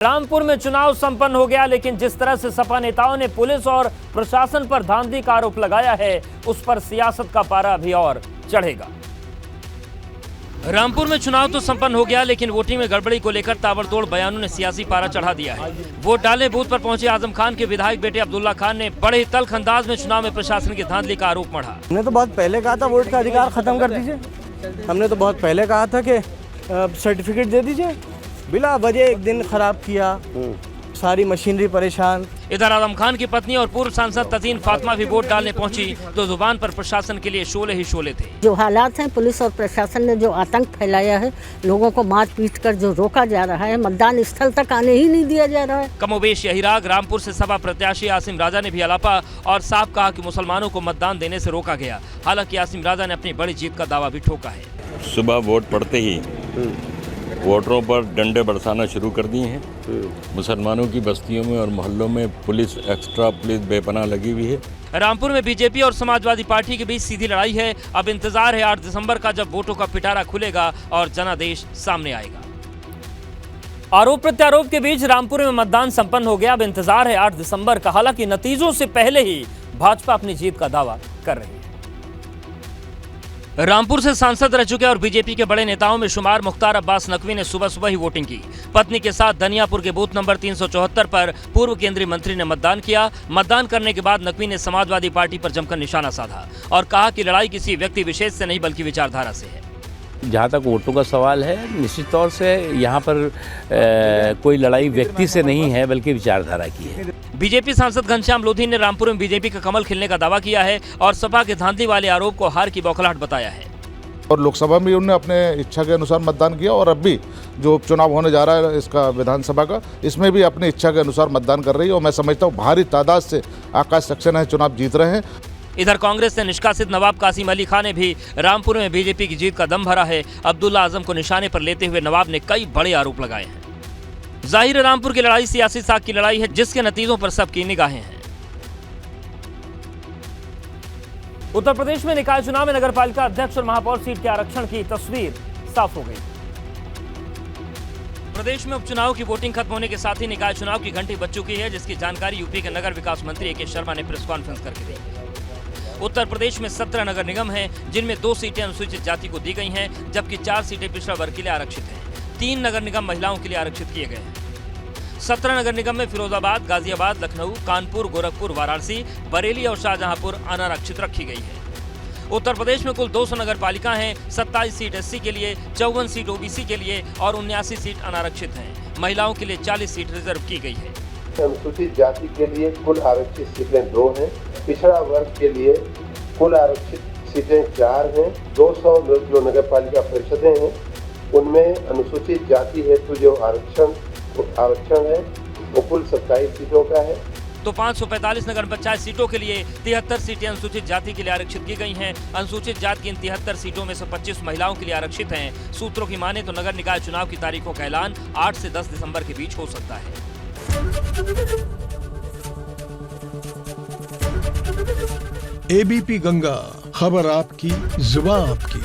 रामपुर में चुनाव संपन्न हो गया, लेकिन जिस तरह से सपा नेताओं ने पुलिस और प्रशासन पर धांधली का आरोप लगाया है, उस पर सियासत का पारा अभी और चढ़ेगा। रामपुर में चुनाव तो संपन्न हो गया, लेकिन वोटिंग में गड़बड़ी को लेकर ताबड़तोड़ बयानों ने सियासी पारा चढ़ा दिया है। वोट डालने बूथ पर पहुंचे आजम खान के विधायक बेटे अब्दुल्ला खान ने बड़े ही तल्ख अंदाज में चुनाव में प्रशासन की धांधली का आरोप मढ़ा। हमने तो बहुत पहले कहा था वोट का अधिकार खत्म कर दीजिए। हमने तो बहुत पहले कहा था कि सर्टिफिकेट दे दीजिए। बिला वजह एक दिन खराब किया, सारी मशीनरी परेशान। इधर आजम खान की पत्नी और पूर्व सांसद तजीन फातिमा भी वोट डालने पहुंची तो जुबान पर प्रशासन के लिए शोले ही शोले थे। जो हालात हैं, पुलिस और प्रशासन ने जो आतंक फैलाया है, लोगों को मार पीट कर जो रोका जा रहा है, मतदान स्थल तक आने ही नहीं दिया जा रहा है। कमोबेश यही राग रामपुर से सपा प्रत्याशी आसिम राजा ने भी अलापा और साफ कहा कि मुसलमानों को मतदान देने से रोका गया। हालांकि आसिम राजा ने अपनी बड़ी जीत का दावा भी ठोका है। सुबह वोट पड़ते ही वोटरों पर डंडे बरसाना शुरू कर दिए हैं। मुसलमानों की बस्तियों में और मोहल्लों में पुलिस, एक्स्ट्रा पुलिस बेपनाह लगी हुई है। रामपुर में बीजेपी और समाजवादी पार्टी के बीच सीधी लड़ाई है। अब इंतजार है 8 दिसंबर का, जब वोटों का पिटारा खुलेगा और जनादेश सामने आएगा। आरोप प्रत्यारोप के बीच रामपुर में मतदान संपन्न हो गया। अब इंतजार है 8 दिसंबर का। हालांकि नतीजों से पहले ही भाजपा अपनी जीत का दावा कर रही है। रामपुर से सांसद रह चुके और बीजेपी के बड़े नेताओं में शुमार मुख्तार अब्बास नकवी ने सुबह सुबह ही वोटिंग की। पत्नी के साथ धनियापुर के बूथ नंबर 374 पर पूर्व केंद्रीय मंत्री ने मतदान किया। मतदान करने के बाद नकवी ने समाजवादी पार्टी पर जमकर निशाना साधा और कहा कि लड़ाई किसी व्यक्ति विशेष से नहीं बल्कि विचारधारा से है। जहाँ तक वोटों का सवाल है, निश्चित तौर से यहाँ पर कोई लड़ाई व्यक्ति से नहीं है बल्कि विचारधारा की है। बीजेपी सांसद घनश्याम लोधी ने रामपुर में बीजेपी का कमल खिलने का दावा किया है और सपा के धांधली वाले आरोप को हार की बौखलाहट बताया है। और लोकसभा में उन्होंने अपने इच्छा के अनुसार मतदान किया और अब भी जो उपचुनाव होने जा रहा है इसका विधानसभा का, इसमें भी अपनी इच्छा के अनुसार मतदान कर रही है और मैं समझता हूँ भारी तादाद से आकाश सक्सेना चुनाव जीत रहे हैं। इधर कांग्रेस से निष्कासित नवाब कासिम अली खान ने भी रामपुर में बीजेपी की जीत का दम भरा है। अब्दुल्ला आजम को निशाने पर लेते हुए नवाब ने कई बड़े आरोप लगाए हैं। जाहिर है रामपुर की लड़ाई सियासी साख की लड़ाई है, जिसके नतीजों पर सबकी निगाहें हैं। उत्तर प्रदेश में निकाय चुनाव में नगरपालिका अध्यक्ष और महापौर सीट के आरक्षण की तस्वीर साफ हो गई। प्रदेश में उपचुनाव की वोटिंग खत्म होने के साथ ही निकाय चुनाव की घंटी बज चुकी है, जिसकी जानकारी यूपी के नगर विकास मंत्री ए.के. शर्मा ने प्रेस कॉन्फ्रेंस करके दी। उत्तर प्रदेश में 17 नगर निगम हैं, जिनमें 2 सीटें अनुसूचित जाति को दी गई हैं, जबकि 4 सीटें पिछड़ा वर्ग के लिए आरक्षित हैं। 3 नगर निगम महिलाओं के लिए आरक्षित किए गए हैं। 17 नगर निगम में फिरोजाबाद, गाजियाबाद, लखनऊ, कानपुर, गोरखपुर, वाराणसी, बरेली और शाहजहांपुर अनारक्षित रखी गई है। उत्तर प्रदेश में कुल 200 नगर पालिका हैं। 27 सीट एससी के लिए, 54 सीट ओबीसी के लिए और 79 सीट अनारक्षित हैं। महिलाओं के लिए 40 सीट रिजर्व की गई है। अनुसूचित जाति के लिए कुल आरक्षित सीटें 2 हैं। पिछड़ा वर्ग के लिए कुल आरक्षित सीटें 4 हैं। 200 जो नगर पालिका परिषदें हैं, उनमें अनुसूचित जाति हेतु जो आरक्षण है वो कुल 27 सीटों का है। तो 545 नगर पंचायत सीटों के लिए 73 सीटें अनुसूचित जाति के लिए आरक्षित की गई हैं। अनुसूचित जाति की इन 73 सीटों में से 25 महिलाओं के लिए आरक्षित हैं। सूत्रों की माने तो नगर निकाय चुनाव की तारीखों का ऐलान 8 से 10 दिसंबर के बीच हो सकता है। एबीपी गंगा, खबर आपकी, जुबान आपकी।